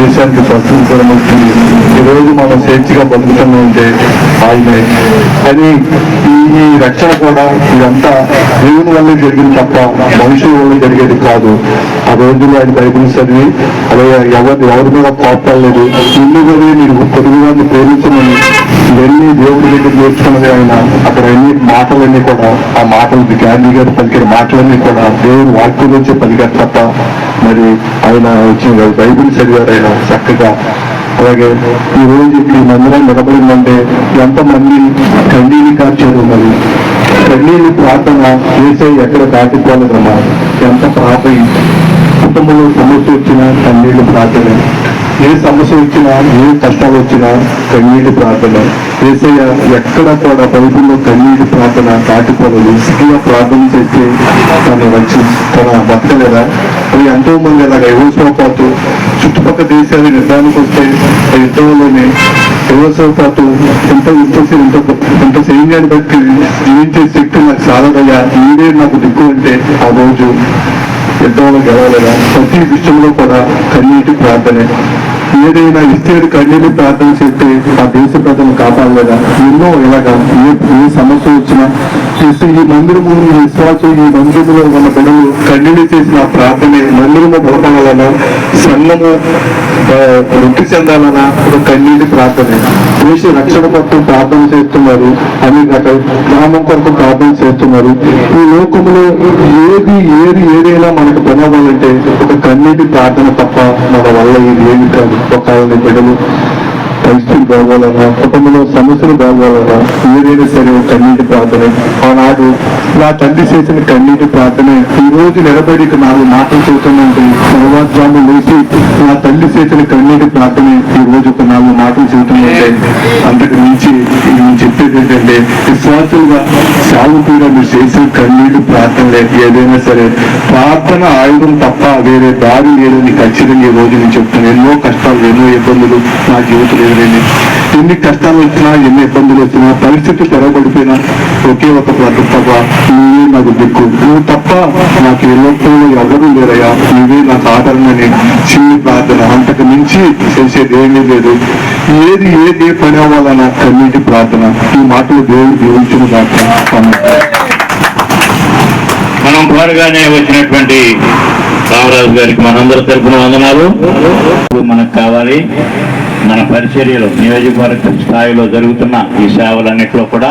దేశానికి స్వతంత్రం వచ్చింది. ఈరోజు మనం స్వేచ్ఛగా బతుకుతున్నామంటే ఆయనే. కానీ ఈ రక్షణ కూడా ఇదంతా దేవుని వల్లే జరిగింది తప్ప మనుషుల వల్ల జరిగేది కాదు. ఆ రోజుల్లో ఆయన బైబిల్ చదివి అలాగే ఎవరి మీద కోపాలేదు. ఇల్లు కూడా మీరు పొరుగు వారిని ప్రేమించమని ఇవన్నీ దేవుడి దగ్గర నేర్చుకున్నది ఆయన. అక్కడ అన్ని మాటలన్నీ కూడా ఆ మాటలు గాంధీ గారు పలికిన మాటలన్నీ కూడా దేవుని వాక్యం నుంచి పలికారు తప్ప మరి ఆయన వచ్చిన బైబిల్ చదివారు ఆయన చక్కగా. అలాగే ఈ రోజు ఈ మందిరం నిలబడిందంటే ఎంతమంది కన్నీళ్ళు కార్చారు. మరి కన్నీళ్ళు ప్రార్థన చేసే ఎక్కడ దాటిపోలేదమ్మా. ఎంత ప్రార్థన కుటుంబంలో సమస్య వచ్చినా కన్నీళ్ళు ప్రార్థన, ఏ సమస్య వచ్చినా ఏ కష్టాలు వచ్చినా కన్నీటి ప్రార్థన. ఏసయ్య ఎక్కడ కూడా బైబిల్లో కన్నీటి ప్రార్థన దాటిపోలేదు. ఇసుకగా ప్రార్థన చేస్తే తన బతకలేదా? అది ఎంతో మంది అలాగా యువసోపాటు చుట్టుపక్కల దేశాలు నిర్ధారణకు వస్తే యుద్ధంలోనే యువసోపాటు ఇంత సైన్యాన్ని బట్టి జీవించే శక్తి నాకు సాలదయ్యా, మీరే నాకు దిక్కు అంటే ఆ రోజు యుద్ధంలో గెలవలేదా? ప్రతి విషయంలో కూడా కన్నీటి ప్రార్థనే. ఏదైనా ఇస్తే కన్నీటి ప్రార్థన చేస్తే ఆ దేశ ప్రజలను కాపాడలేదా? ఎన్నో ఇలాగా ఏ సమస్య వచ్చినా ఈ మందిరము ఈ విశ్వాసం ఈ మందిరంలో ఉన్న బిడ్డలు కన్నీళ్ళు చేసిన ప్రార్థనే. మందిరము బలపాలనా, సంఘము వృద్ధి చెందాలన్నా కన్నీటి ప్రార్థనే. దేశ రక్షణ కొరకు ప్రార్థన చేస్తున్నారు, అనేక గ్రామం కొరకు ప్రార్థన చేస్తున్నారు. ఈ లోకంలో ఏదైనా మనకు పొందాలంటే ఒక కన్నీటి ప్రార్థన తప్ప మన వల్ల ఇది ఏమి కాదు. ఒక బిడ్డలు పరిస్థితులు బాగోవాలన్నా, కుటుంబంలో సమస్యలు బాగోవాలన్నా ఏదైనా సరే కన్నీటి ప్రార్థనే. ఆనాడు నా తండ్రి చేసిన కన్నీటి ప్రార్థనే ఈ రోజు నిలబడి 4 మాటలు చెబుతుందంటే సర్వాధ్యాన్ని లేచి నా తల్లి చేసిన కన్నీటి ప్రార్థనే ఈ రోజు ఒక 4 మాటలు చెబుతుందంటే అంతకు మించి నేను చెప్పేది ఏంటంటే విశ్వాసులుగా సాగుతూగా మీరు చేసిన కన్నీటి ప్రార్థనలే. ఏదైనా సరే ప్రార్థన ఆయుధం తప్ప వేరే దారి లేదని ఖచ్చితంగా ఈ రోజు నేను చెప్తాను. ఎన్నో కష్టాలు ఎన్నో ఇబ్బందులు నా జీవితంలో ఎదురైంది. ఎన్ని కష్టాలు వచ్చినా ఎన్ని ఇబ్బందులు వచ్చినా పరిస్థితి తెరవబడిపోయినా ఒకే ఒక ప్రార్థన, నువ్వే నాకు దిక్కు, నువ్వు తప్ప నాకు ఏ లోకంలో ఎవరూ లేరయ్యా, నువ్వే నాకు ఆదరణని చిన్న ప్రార్థన. అంతకు మించి చేసేది ఏమీ లేదు. ఏ పని అవ్వాలన్నా కన్నీటి ప్రార్థన. ఈ మాటలు దేవుడు దీవించిన ప్రార్థన. మనం త్వరగానే వచ్చినటువంటి రామరాజు గారికి మనందరి తరపున వందనాలు. మనకు కావాలి మన పరిచర్యలో నియోజకవర్గ స్థాయిలో జరుగుతున్న ఈ సేవలన్నింటిలో కూడా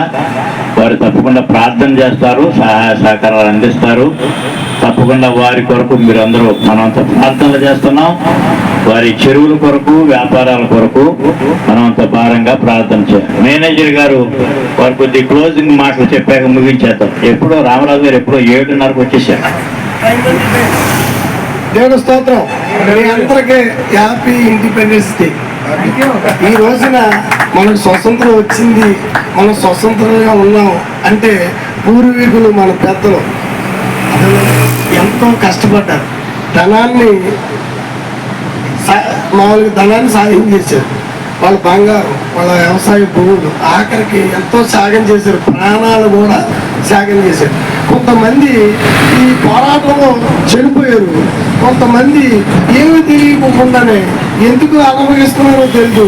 వారు తప్పకుండా ప్రార్థన చేస్తారు, సహాయ సహకారాలు అందిస్తారు. తప్పకుండా వారి కొరకు మీరందరూ మనంత ప్రార్థనలు చేస్తున్నాం. వారి చెరువుల కొరకు వ్యాపారాల కొరకు మనంత భారంగా ప్రార్థన చేయాలి. మేనేజర్ గారు వారు కొద్ది క్లోజింగ్ మాటలు చెప్పాక ముగించేద్దాం. ఎప్పుడో రామరాజు గారు ఎప్పుడో 7:30కు వచ్చేసారు. దేవుడు స్తోత్రం. మీ అందరికీ హ్యాపీ ఇండిపెండెన్స్ డే. ఈ రోజున మనకు స్వతంత్రం వచ్చింది, మనం స్వతంత్రంగా ఉన్నాం అంటే పూర్వీకులు మన పెద్దలు ఎంతో కష్టపడ్డారు. మామూలుగా ధనాన్ని సాయం చేశారు. వాళ్ళ బంగారం, వాళ్ళ వ్యవసాయ భూములు ఆఖరికి ఎంతో త్యాగం చేశారు. ప్రాణాలు కూడా త్యాగం చేశారు. కొంతమంది ఈ పోరాటంలో చనిపోయారు. కొంతమంది ఏమి తెలియకుండానే ఎందుకు అనుభవిస్తున్నారో తెలియదు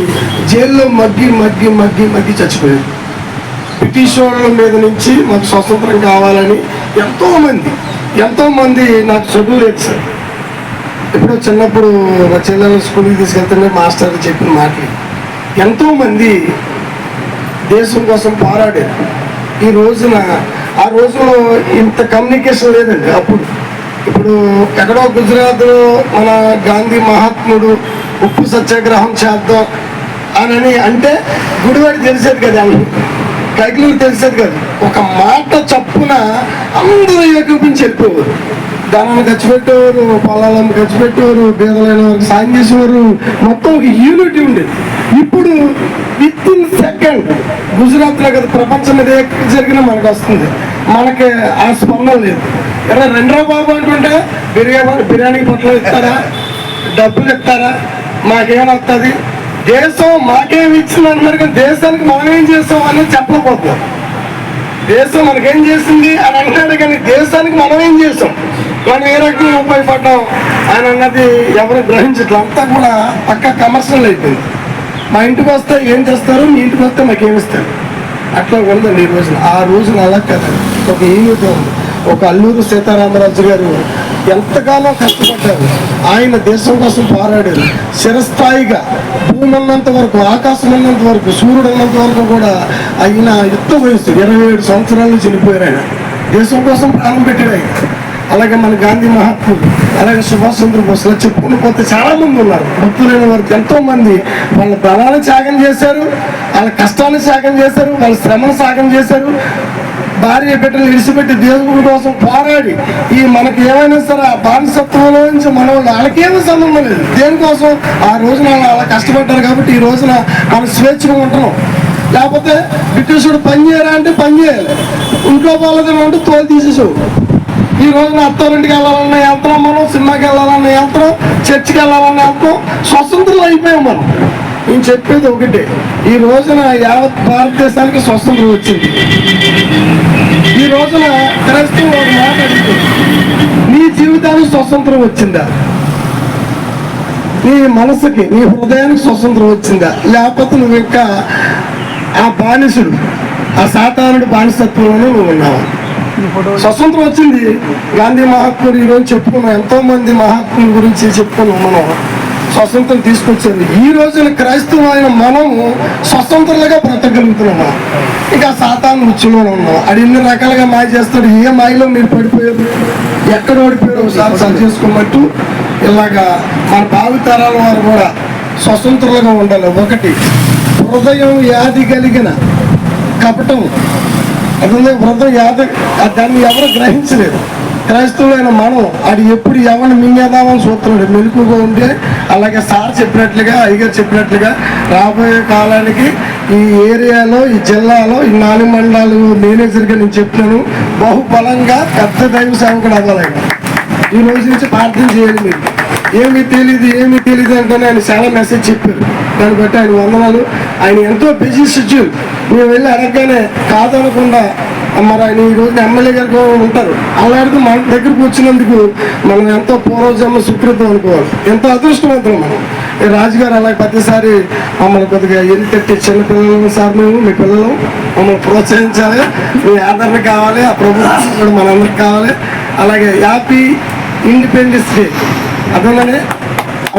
జైల్లో మగ్గి చచ్చిపోయారు. బ్రిటిష్ వాళ్ళ మీద నుంచి మాకు స్వతంత్రం కావాలని ఎంతోమంది నాకు చదువు లేదు సార్. ఎప్పుడో చిన్నప్పుడు మా చెల్లెలు స్కూల్కి తీసుకెళ్తుంటే మాస్టర్ చెప్పిన మాటలు ఎంతోమంది దేశం కోసం పోరాడారు. ఈ రోజున ఆ రోజులో ఇంత కమ్యూనికేషన్ లేదండి. ఇప్పుడు ఎక్కడో గుజరాత్లో మన గాంధీ మహాత్ముడు ఉప్పు సత్యాగ్రహం చేద్దాం అని అంటే గుడివాడి తెలిసేది కదా, కైకలూరు తెలిసేది కదా. ఒక మాట చప్పున అందరూ ఏకూపించి వెళ్ళిపోయారు. ధనాన్ని ఖర్చు పెట్టేవారు, పొలాలను ఖర్చు పెట్టేవారు, బీదలైన వారికి సాయం చేసేవారు. మొత్తం ఒక యూనిటీ ఉండేది. ఇప్పుడు విత్ ఇన్ సెకండ్ గుజరాత్లో కదా ప్రపంచం మీద జరిగినా మనకు వస్తుంది. మనకి ఆ స్పందన లేదు. ఎలా 2 బాబు అంటుంటే బిర్యానీ పొట్టలు ఇస్తారా, డబ్బులు ఇస్తారా, మాకేమొస్తుంది, దేశం మాకేమి ఇచ్చింది అంటున్నారు. కానీ దేశానికి మనం ఏం చేస్తాం అనేది చెప్పలేకపోతున్నాం. దేశం మనకేం చేసింది అని అంటాడు, కానీ దేశానికి మనం ఏం చేసాం, మనం ఏ రకంగా ఉపయోగపడ్డాం అని అన్నది ఎవరు గ్రహించట్లేదు. అంతా కూడా పక్కా కమర్షియల్ అయిపోయింది. మా ఇంటికి వస్తే ఏం చేస్తారు, మీ ఇంటికి వస్తే మాకేమిస్తారు, అట్లా ఉండదండి ఈ రోజున. ఆ రోజున అలా కదా. ఒక ఈమెతో ఉంది, ఒక అల్లూరు సీతారామరాజు గారు ఎంతగానో కష్టపడ్డారు. ఆయన దేశం కోసం పోరాడారు. చిరస్థాయిగా భూమి ఉన్నంత వరకు, ఆకాశం ఉన్నంత వరకు, సూర్యుడు ఉన్నంత వరకు కూడా ఆయన యుక్త వయసు 27 సంవత్సరాలు చనిపోయారు. ఆయన దేశం కోసం ప్రాణం పెట్టాడు ఆయన. అలాగే మన గాంధీ మహాత్ముడు, అలాగే సుభాష్ చంద్రబోస్, చెప్పుకుని పోతే చాలా మంది ఉన్నారు. భక్తులైన వారికి ఎంతో మంది వాళ్ళ ధనాన్ని త్యాగం చేశారు, వాళ్ళ కష్టాన్ని త్యాగం చేశారు, వాళ్ళ శ్రమను త్యాగం చేశారు. భార్య బిడ్డలు విడిచిపెట్టి దేవుడి కోసం పోరాడి ఈ మనకి ఏమైనా సరే ఆ బానిసత్వంలో నుంచి మన వాళ్ళకేమీ సంబంధం లేదు. దేనికోసం ఆ రోజున అలా కష్టపడ్డారు కాబట్టి ఈ రోజున మనం స్వేచ్ఛగా ఉంటున్నాం. లేకపోతే బ్రిటిషుడు పని చేయరా అంటే పని చేయాలి, ఇంట్లో వాళ్ళది అంటే తోలు తీసేసావు. ఈ రోజున అత్తారింటికి వెళ్ళాలన్న యంత్రం, మనం సినిమాకి వెళ్ళాలన్న యంత్రం, చర్చికి వెళ్ళాలన్న యంత్రం, స్వతంత్రం అయిపోయాం మనం. నేను చెప్పేది ఒకటే, ఈ రోజున యావత్ భారతదేశానికి స్వతంత్రం వచ్చింది. ఈ రోజున క్రైస్తవం ఒక మాట అడుగుతుంది, నీ జీవితానికి స్వతంత్రం వచ్చిందా? నీ మనసుకి, నీ హృదయానికి స్వతంత్రం వచ్చిందా? లేకపోతే నువ్వు ఇంకా ఆ బానిసుడు, ఆ సాతానుడు బానిసత్వంలోనే నువ్వు ఉన్నావు. స్వతంత్రం వచ్చింది. గాంధీ మహాత్ముడు ఈరోజు చెప్పుకున్నాం, ఎంతో మంది మహాత్ముల గురించి చెప్పుకున్నాం. మనం స్వతంత్రం తీసుకొచ్చింది. ఈ రోజున క్రైస్తవమైన మనము స్వతంత్రులుగా బ్రతకగలుగుతున్నాము. ఇంకా సాతాను రుచిలోనే ఉన్నాం. అది ఎన్ని రకాలుగా మాయ చేస్తాడు. ఏ మాయలో మీరు పడిపోయారు, ఎక్కడ ఓడిపోయారు ఒకసారి సరి చేసుకోమంటూ ఇలాగా మన భావితరాల వారు కూడా స్వతంత్రులుగా ఉండాలి. ఒకటి, హృదయం వ్యాధి కలిగిన కపటం, అది హృదయం వ్యాధి, దాన్ని ఎవరు గ్రహించలేదు. క్రైస్తవులైన మనం అది ఎప్పుడు ఎవరిని మింగేదామని చూస్తున్నాడు. మెలకుగా ఉంటే అలాగే సార్ చెప్పినట్లుగా, అయ్యగారు చెప్పినట్లుగా రాబోయే కాలానికి ఈ ఏరియాలో, ఈ జిల్లాలో, ఈ 4 మండలాలు మేనేజర్గా నేను చెప్తున్నాను, బహుబలంగా పెద్ద దైవ సేవకుడు అవ్వాలి. ఈ రోజు నుంచి ప్రార్థన చేయాలి. మీరు ఏమీ తెలియదు అంటేనే ఆయన చాలా మెసేజ్ చెప్పారు. దాన్ని బట్టి ఆయన వందనాలు. ఆయన ఎంతో బిజీ షెడ్యూల్. మేము వెళ్ళి అడగగానే కాదనకుండా మరి ఆయన ఈ రోజు ఎమ్మెల్యే గారు ఉంటారు. అలాంటిది మన దగ్గరకు వచ్చినందుకు మనం ఎంతో పూర్వజన్మ సుకృతం అనుకోవాలి. ఎంతో అదృష్టవంతులు మనం. రాజుగారు అలాగే ప్రతిసారి మమ్మల్ని కొద్దిగా ఎన్నికట్టి చిన్నపిల్లలు, సార్ మేము మీ పిల్లలు మమ్మల్ని ప్రోత్సహించాలి, మీ ఆదరణ కావాలి, ఆ ప్రభుత్వం కూడా మనందరికి కావాలి. అలాగే హ్యాపీ ఇండిపెండెన్స్ డే. అదేనే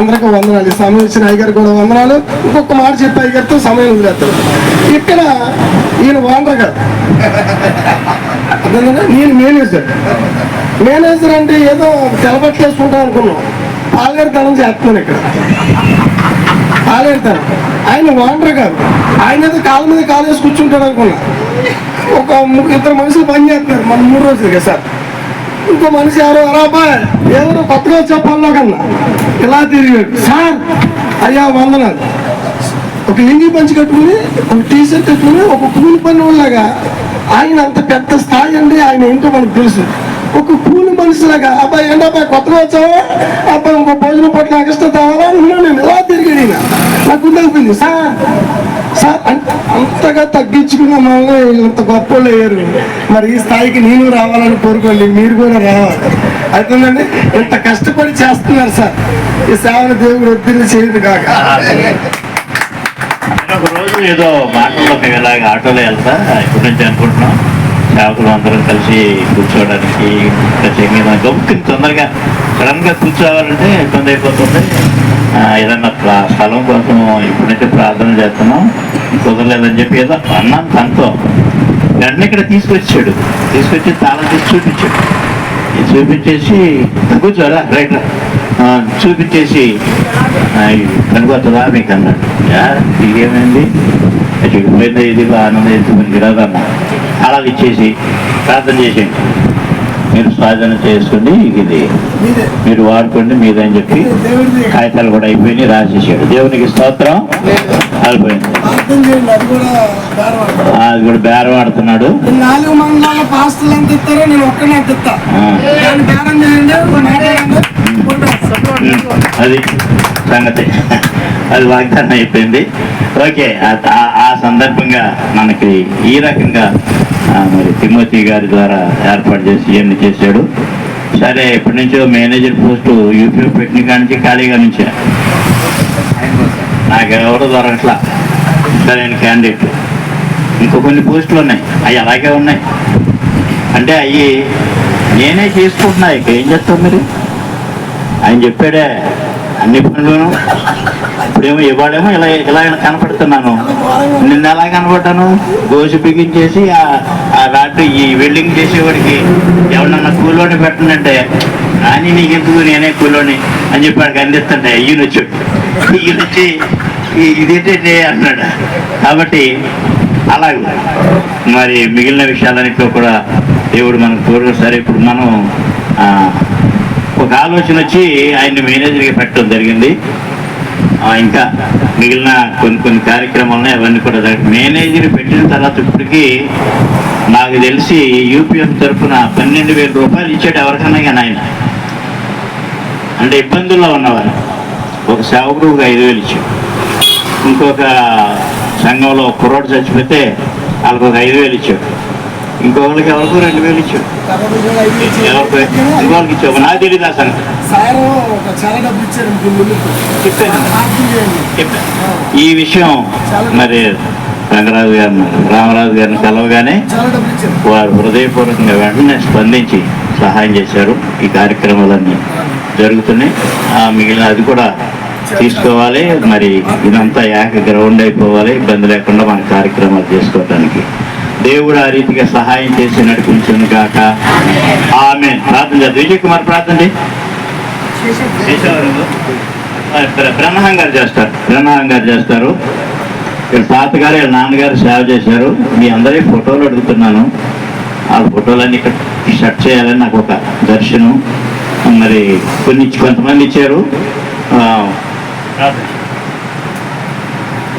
అందరికీ వందనాలు. ఈ సమయం ఇచ్చిన అయ్యగారు కూడా వందనాలు. ఇంకొక మాట చెప్పి అయ్యగారితో సమయం వదిలేస్తారు. ఇక్కడ ఈయన ఓనర్ గారు, అదేనా, నేను మేనేజర్ అంటే ఏదో తెలబట్లు వేసుకుంటాం అనుకున్నాం. పాలేరుతనం చేస్తున్నాను ఇక్కడ, పాలేరుతనం. ఆయన ఓనర్ గారు, ఆయన ఏదో కాళ్ళ మీద కాలు వేసి కూర్చుంటాడు అనుకున్నా. ఒక 2 మనుషులు పని చేస్తున్నారు మన 3 రోజులుగా సార్. ఇంకో మనిషి ఎవరో అరాబాయ్ ఎవరో కొత్తగా చెప్పాలో కన్నా ఇలా తిరిగాడు. సార్ అయ్యా వందనాలు. ఒక లింగి పంచి కట్టుకుని, ఒక టీషర్ట్ కట్టుకుని, ఒక కూలి పని వాళ్ళగా ఆయన అంత పెద్ద స్థాయి అండి. ఆయన ఏంటో మనకు తెలుసు. ఒక కూలి మనిషిలాగా అబ్బాయి ఏంటి అబ్బాయి కొత్తగా వచ్చావా, అబ్బాయి ఇంకో భోజనం పట్ల ఇష్టం తావాలా అనుకున్నాను. నేను ఎలా తిరిగాడు ఈయన, నాకు గుర్తయిపోయింది. సార్ సార్ అంతగా తగ్గించుకున్న మనల్ని ఇంత గొప్ప వాళ్ళు అయ్యారు. మరి ఈ స్థాయికి నేను రావాలని కోరుకోండి, మీరు కూడా రావాలి. అవుతుందండి, ఇంత కష్టపడి చేస్తున్నారు సార్. ఈ సేవను దేవుడు ఒత్తిడి చేయదు కాక. ఒక రోజు ఏదో మాటల్లో మేము ఇలాగ ఆటోలో వెళ్తా ఇప్పటి నుంచి అనుకుంటున్నాం, సేవకులు అందరం కలిసి కూర్చోవడానికి ప్రత్యేకంగా గొప్పకి తొందరగా సడన్గా కూర్చోవాలంటే ఇబ్బంది అయిపోతుంది. ఏదన్నా స్థలం కోసం ఇప్పటి నుంచి ప్రార్థన చేస్తున్నాం, కుదరలేదని చెప్పి ఏదో అన్నాను. తనతో వెంటనే ఇక్కడ తీసుకొచ్చి తాళం తీసి చూపించాడు. చూపించేసి కూర్చోరా రైట్ చూపించేసి కనుగొస్తుందా మీకు అన్నాడు. ఇదేమైంది పోయింది, ఇది ఆనందం ఎందుకు రాదన్నా. అలా ఇచ్చేసి ప్రార్థన చేసేయండి, మీరు సాధన చేసుకుని ఇది మీరు వాడుకోండి మీదని చెప్పి కాగితాలు కూడా అయిపోయినాయి, రాసేసాడు. దేవునికి స్తోత్రం. అయిపోయింది. అది కూడా బేరం ఆడుతున్నాడు. 4 మండలాల పాస్తులు ఎంత ఇస్తారో నేను ఒక్కనే చెప్తా. అది సంగతి, అది వాగ్దానం అయిపోయింది. ఓకే, ఆ సందర్భంగా మనకి ఈ రకంగా మరి తిమోతి గారి ద్వారా ఏర్పాటు చేసి ఇవన్నీ చేశాడు. సరే, ఎప్పటి నుంచో మేనేజర్ పోస్టు యూపీఎఫ్ పెట్టిన కాడి నుంచి ఖాళీగా నుంచా, నాకు ఎవరో దొరకట్లా సరైన క్యాండిడేట్. ఇంకో కొన్ని పోస్టులు ఉన్నాయి, అవి అలాగే ఉన్నాయి. అంటే అవి నేనే చేసుకుంటున్నా, ఇక ఏం చేస్తాం మీరు? ఆయన చెప్పాడే అన్ని పనులను. ఇప్పుడేమో ఇవాళేమో ఇలా ఇలా కనపడుతున్నాను, నిన్న ఎలా కనపడ్డాను? గోసి బిగించేసి ఆ రాత్రి ఈ వెల్డింగ్ చేసేవాడికి ఎవరన్నా కూలోని పెట్టనంటే, కానీ నీకెందుకు నేనే కూలోని అని చెప్పి వాడికి అందిస్తుంటే ఈయన వచ్చాడు. ఈయన వచ్చి ఇదేంటే అన్నాడు. కాబట్టి అలాగే మరి మిగిలిన విషయాలన్నింటిలో కూడా దేవుడు మనకు తోడుగా. సరే, ఇప్పుడు మనం ఒక ఆలోచన వచ్చి ఆయన్ని మేనేజర్గా పెట్టడం జరిగింది. ఇంకా మిగిలిన కొన్ని కార్యక్రమాలను అవన్నీ కూడా మేనేజర్ పెట్టిన తర్వాత ఇప్పటికీ నాకు తెలిసి యూపీఎఫ్ తరఫున 12,000 రూపాయలు ఇచ్చాడు ఎవరికన్నా కానీ ఆయన. అంటే ఇబ్బందుల్లో ఉన్నవారు ఒక సేవకుడికి 5,000 ఇచ్చాడు. ఇంకొక సంఘంలో కుర్రోడు చచ్చిపోతే వాళ్ళకి ఒక 5,000 ఇచ్చాడు. ఇంకొకరికి ఎవరికో 2,000 ఇచ్చాడు. ఇంకొకరికి ఇచ్చావు, నాకు తెలియదు ఆ సంగతి. ఈ విషయం మరి రామరాజు గారిని కలవగానే వారు హృదయపూర్వకంగా వెంటనే స్పందించి సహాయం చేశారు. ఈ కార్యక్రమాలన్నీ జరుగుతున్నాయి. మిగిలిన అది కూడా తీసుకోవాలి. మరి ఇదంతా గ్రౌండ్ అయిపోవాలి, ఇబ్బంది లేకుండా మన కార్యక్రమాలు చేసుకోవడానికి దేవుడు ఆ రీతిగా సహాయం చేసి నడిపించును గాక. ఆమేన్. ప్రార్థన చేద్దాం. విజయ్ కుమార్ ప్రార్థన బ్రహ్మహం గారు చేస్తారు. వీళ్ళ తాతగారు వీళ్ళ నాన్నగారు సేవ చేశారు. మీ అందరి ఫోటోలు అడుగుతున్నాను. ఆ ఫోటోలన్నీ ఇక్కడ షట్ చేయాలని నాకు ఒక దర్శనం. మరి కొంతమంది ఇచ్చారు.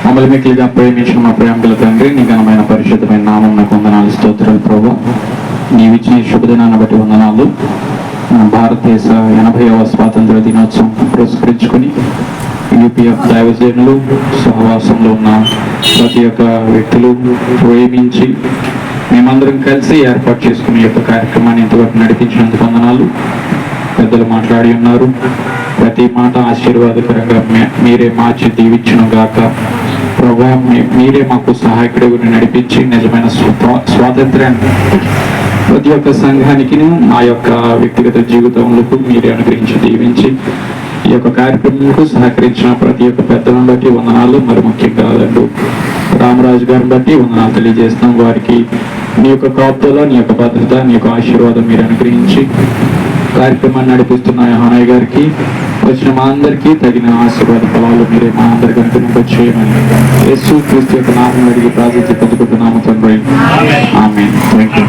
మమ్మల్ని మిక్కిలిగా ప్రేమించిన మా ప్రేమల తండ్రి, నీ ఘనమైన పరిశుద్ధమైన నామం నాకు వందనాలు, స్తోత్రాలు ప్రభు. నీవిచ్చిన శుభదినాన్ని బట్టి వందనాలు. భారతదేశ 80వ స్వాతంత్ర దినోత్సవం పురస్కరించుకొని యూపీఎఫ్ దైవజనులు సహవాసంలో ఉన్న ప్రతి ఒక్క వ్యక్తులు ప్రేమించి మేమందరం కలిసి ఏర్పాటు చేసుకునే యొక్క కార్యక్రమాన్ని ఇంతవరకు నడిపించినందుకు వందనాలు. పెద్దలు మాట్లాడి ఉన్నారు. ప్రతి మాట ఆశీర్వాదకరంగా మీరే మార్చి దీవించును గాక. ప్రభా, మీరే మాకు సహాయకుడిని నడిపించి నిజమైన స్వాతంత్ర్యాన్ని ప్రతి ఒక్క సంఘానికి నా యొక్క వ్యక్తిగత జీవితంలో మీరే అనుగ్రహించి దీవించి ఈ యొక్క కార్యక్రమంకు సహకరించిన ప్రతి ఒక్క పెద్దలను బట్టి వందనాలు. మరి ముఖ్యంగా రామరాజు గారిని బట్టి వందనాలు తెలియజేస్తున్నాం. వారికి నీ యొక్క కాపుదల, నీ యొక్క భద్రత, నీ యొక్క ఆశీర్వాదం మీరు అనుగ్రహించి కార్యక్రమాన్ని నడిపిస్తున్న హానయ్య గారికి, వచ్చిన మా అందరికీ తగిన ఆశీర్వాద ఫలాలు మీరే మా అందరికీ అనుగ్రహింపచేయమని యేసు క్రీస్తు యొక్క నామం అడిగి ప్రార్థించి పొందుకుంటున్నాము తండ్రి. ఆమేన్. థాంక్యూ.